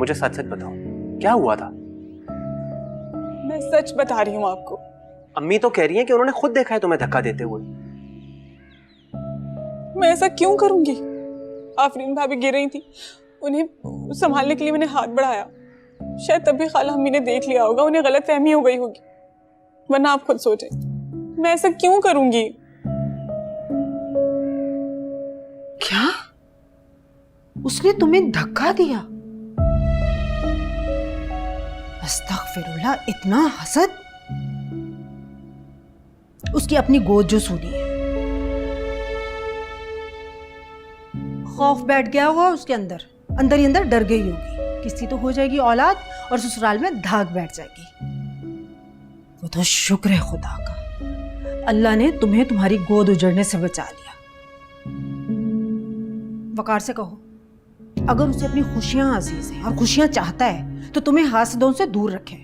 मुझे सच सच बताओ, क्या हुआ था? मैं सच बता रही हूँ आपको। अम्मी तो कह रही हैं कि उन्होंने खुद देखा है तुम्हें धक्का देते हुए। मैं ऐसा क्यों करूंगी? आफरीन भाभी गिर रही थी, उन्हें संभालने के लिए मैंने हाथ बढ़ाया। शायद तभी खाला अम्मी ने देख लिया होगा, उन्हें गलतफहमी हो गई होगी। वरना आप खुद सोचें, मैं ऐसा क्यों करूंगी? क्या? उसने तुम्हें धक्का दिया? अस्तगफिरुल्लाह, इतना हसद? उसकी अपनी गोद जो सुनी है, खौफ बैठ गया होगा उसके अंदर, अंदर ही अंदर डर गई होगी। किसी तो हो जाएगी औलाद और ससुराल में धाक बैठ जाएगी। वो तो शुक्र है खुदा का, अल्लाह ने तुम्हें तुम्हारी गोद उजड़ने से बचा लिया। वकार से कहो, अगर उसे अपनी खुशियां अजीज हैं और खुशियां चाहता है तो तुम्हें हासदों से दूर रखे।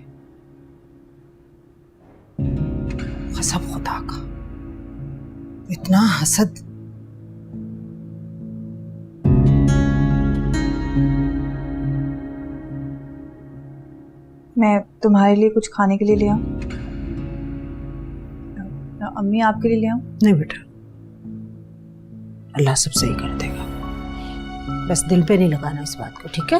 कसम खुदा का, इतना हसद। मैं तुम्हारे लिए कुछ खाने के लिए ले आऊं? अम्मी आपके लिए ले आऊं? नहीं बेटा, अल्लाह सब सही कर देगा। बस दिल पे नहीं लगाना इस बात को, ठीक है?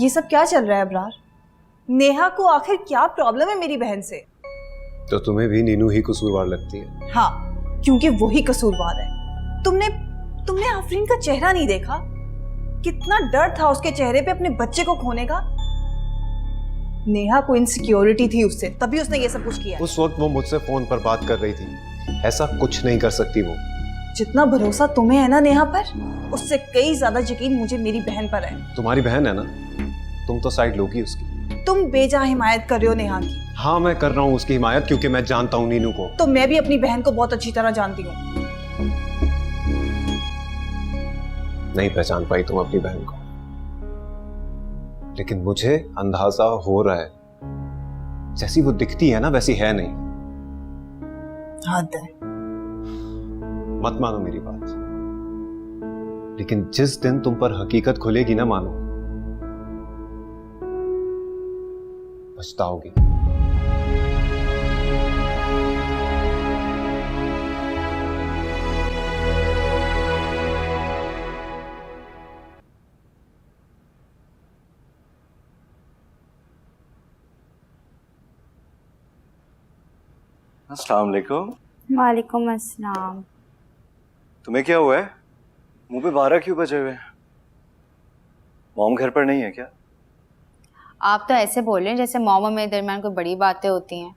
ये सब क्या चल रहा है अबरार? नेहा को आखिर क्या प्रॉब्लम है मेरी बहन से? तो तुम्हें भी नीनू ही कसूरवार लगती है? हाँ, क्योंकि वही कसूरवार है। तुमने आफरीन का चेहरा नहीं देखा? कितना डर था उसके चेहरे पे अपने बच्चे को खोने का। नेहा को इनसिक्योरिटी थी उससे, तभी उसने ये सब कुछ किया। उस वक्त वो मुझसे फोन पर बात कर रही थी, ऐसा कुछ नहीं कर सकती वो। जितना भरोसा तुम्हें है ना नेहा पर, उससे कई ज्यादा यकीन मुझे मेरी बहन पर है। तुम्हारी बहन है ना, तुम तो साइड लोगी उसकी। तुम बेजा हिमायत कर रहे हो नेहा की। हाँ, मैं कर रहा हूँ उसकी हिमायत, क्योंकि मैं जानता हूँ नीनू को। तो मैं भी अपनी बहन को बहुत अच्छी तरह जानती हूँ। नहीं पहचान पाई तुम अपनी बहन को, लेकिन मुझे अंदाजा हो रहा है, जैसी वो दिखती है ना वैसी है नहीं। हद है। मत मानो मेरी बात, लेकिन जिस दिन तुम पर हकीकत खुलेगी ना, मानो पछताओगी। अस्सलाम वालेकुम। वालेकुम अस्सलाम। तुम्हें क्या हुआ है? मुंह पे 12 क्यों बजे हुए हैं? मॉम घर पर नहीं है क्या? आप तो ऐसे बोल रहे हैं जैसे मॉम और मेरे दरमियान कोई बड़ी बातें होती हैं,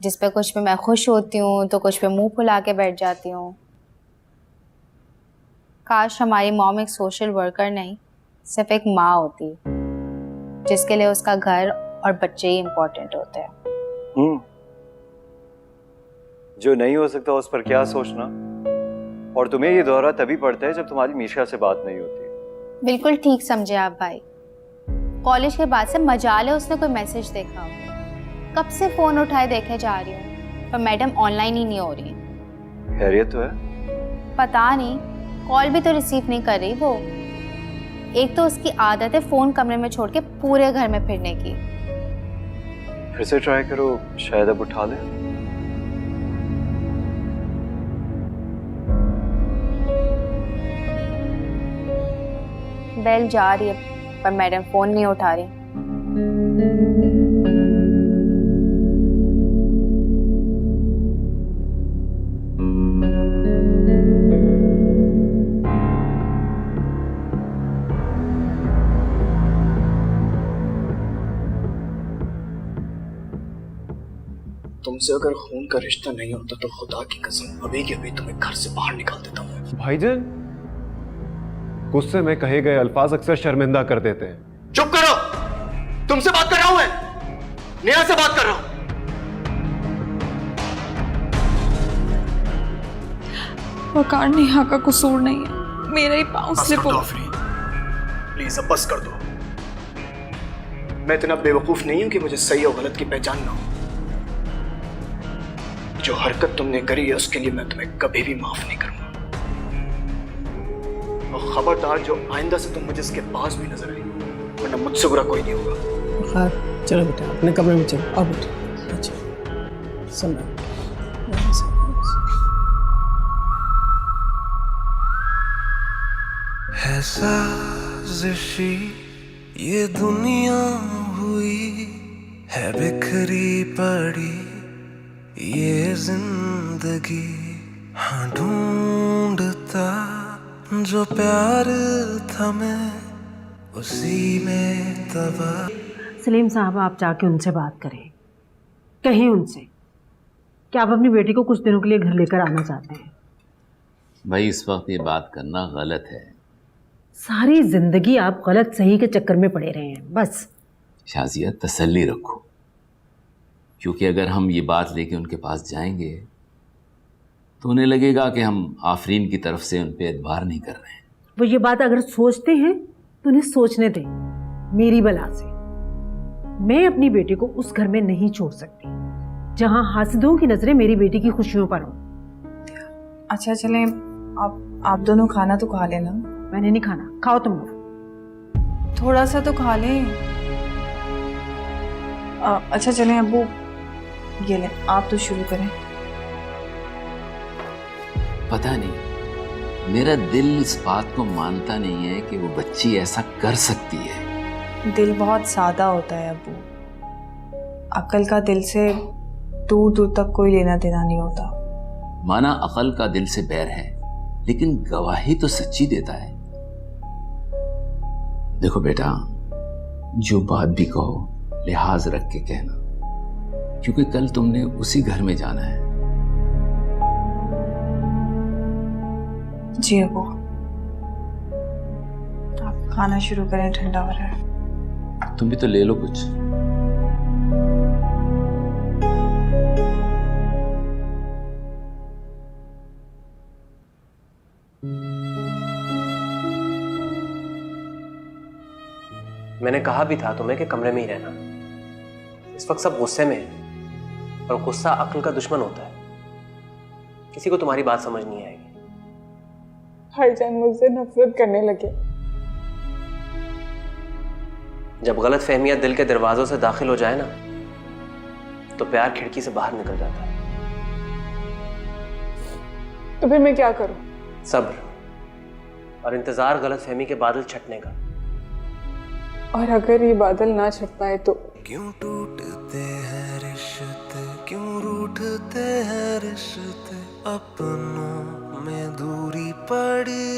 जिस पे कुछ पे मैं खुश होती हूँ तो कुछ पे मुंह फुला के बैठ जाती हूँ। काश हमारी मॉम एक सोशल वर्कर नहीं, सिर्फ एक माँ होती, जिसके लिए उसका घर और बच्चे ही इम्पोर्टेंट होते हैं। जो नहीं हो सकता उस पर क्या सोचना। और तुम्हें ये दौरा तभी पड़ता है जब तुम्हारी मीशा से बात नहीं होती। बिल्कुल ठीक समझे आप भाई। कॉलेज के बाद से मजाल है उसने कोई मैसेज देखा हो। कब से फोन उठाए देखे जा रही हूँ, पर मैडम ऑनलाइन ही नहीं हो रही। खैरियत तो है? पता नहीं, कॉल भी तो रिसीव नहीं कर रही वो। एक तो उसकी आदत है फोन कमरे में छोड़ के पूरे घर में फिरने की। फिर से ट्राई करो, शायद अब उठा ले। बेल जा रही है पर मैडम फोन नहीं उठा रही। तुमसे अगर खून का रिश्ता नहीं होता तो खुदा की कसम अभी के अभी तुम्हें घर से बाहर निकाल देता हूँ। भाईजान, गुस्से में कहे गए अल्फाज अक्सर शर्मिंदा कर देते हैं। चुप करो, तुमसे बात कर रहा हूं मैं, नेहा से बात कर रहा हूं। वकार नेहा का कसूर नहीं है, मेरा ही पाँव बस स्लिप कर दो हो। आफरीन, प्लीज अब बस कर दो। मैं इतना बेवकूफ नहीं हूं कि मुझे सही और गलत की पहचान ना हो। जो हरकत तुमने करी है उसके लिए मैं तुम्हें कभी भी माफ नहीं करूंगा। और खबरदार जो आइंदा से तुम मुझे इसके पास भी नजर आई, वरना मुझसे बुरा कोई नहीं होगा। चलो बेटा अपने कमरे में चलो। अब उठो। अच्छा सुनो, है साजिशी ये दुनिया हुई है, बिखरी पड़ी ये जिंदगी। हाँ ढूंढता जो प्यार था मैं उसी में तबाह। सलीम साहब, आप जाके उनसे बात करें, कहें उनसे कि आप अपनी बेटी को कुछ दिनों के लिए घर लेकर आना चाहते हैं। भाई इस वक्त ये बात करना गलत है। सारी जिंदगी आप गलत सही के चक्कर में पड़े रहे हैं। बस शाजिया तसल्ली रखो, क्योंकि अगर हम ये बात लेके उनके पास जाएंगे तो उन्हें लगेगा कि हम आफरीन की तरफ से उन पे एतबार नहीं कर रहे हैं। वो ये बात अगर सोचते हैं तो उन्हें सोचने दें। मेरी बला से मैं अपनी बेटी को उस घर में नहीं छोड़ सकती जहां हासिदों की नजरें मेरी बेटी की खुशियों पर हों। अच्छा चलें, आप दोनों खाना तो खा लेना। मैंने नहीं खाना, खाओ तुम लोग। थोड़ा सा तो खा लें। अच्छा चलें अब्बू, ये लें, आप तो शुरू करें। पता नहीं, मेरा दिल इस बात को मानता नहीं है कि वो बच्ची ऐसा कर सकती है। दिल बहुत सादा होता है अब्बू, अक्ल का दिल से दूर दूर तक कोई लेना देना नहीं होता। माना अकल का दिल से बैर है, लेकिन गवाही तो सच्ची देता है। देखो बेटा, जो बात भी कहो लिहाज रख के कहना, क्योंकि कल तुमने उसी घर में जाना है। जी अब्बू, आप खाना शुरू करें, ठंडा हो रहा है। तुम भी तो ले लो कुछ। मैंने कहा भी था तुम्हें कि कमरे में ही रहना। इस वक्त सब गुस्से में है, और गुस्सा अक्ल का दुश्मन होता है। किसी को तुम्हारी बात समझ नहीं आएगी। भाईजान मुझसे नफरत करने लगे। जब गलत फहमियां दिल के दरवाजों से दाखिल हो जाए ना, तो प्यार खिड़की से बाहर निकल जाता है। तो फिर मैं क्या करूं? सब्र और इंतजार गलत फहमी के बादल छटने का। और अगर ये बादल ना छट पाए तो? क्यों टूटते हैं रिश्ते, क्यों रूठते हैं रिश्ते, अपनों में दूरी पड़ी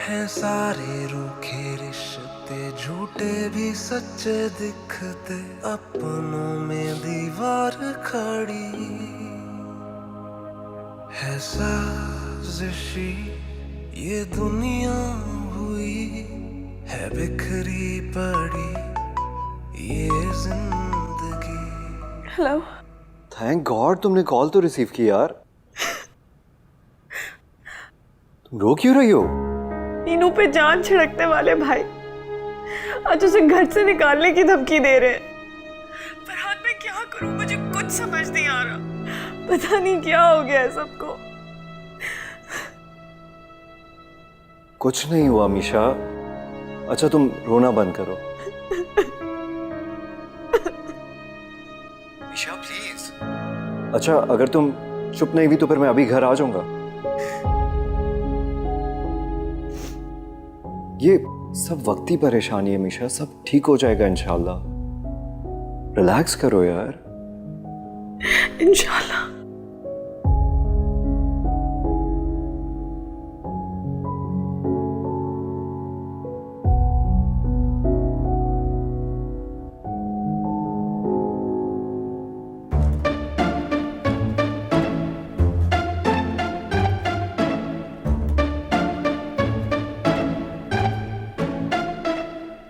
है। सारे रूखे रिश्ते झूठे भी सच्चे दिखते, अपनों में दीवार खड़ी है। साजिशी ये दुनिया हुई है, बिखरी पड़ी ये जिंदगी। हेलो। थैंक गॉड तुमने कॉल तो रिसीव की यार। तुम रो क्यों रही हो? नीनू पे जान छिड़कने वाले भाई आज उसे घर से निकालने की धमकी दे रहे हैं। फरहाद मैं क्या करूं, मुझे कुछ समझ नहीं आ रहा। पता नहीं क्या हो गया है सबको। कुछ नहीं हुआ मीशा। अच्छा तुम रोना बंद करो। मीशा प्लीज। अच्छा अगर तुम चुप नहीं हुई तो फिर मैं अभी घर आ जाऊंगा। ये सब वक्ती परेशानी है मीशा, सब ठीक हो जाएगा इंशाल्लाह। रिलैक्स करो यार। इंशाल्लाह।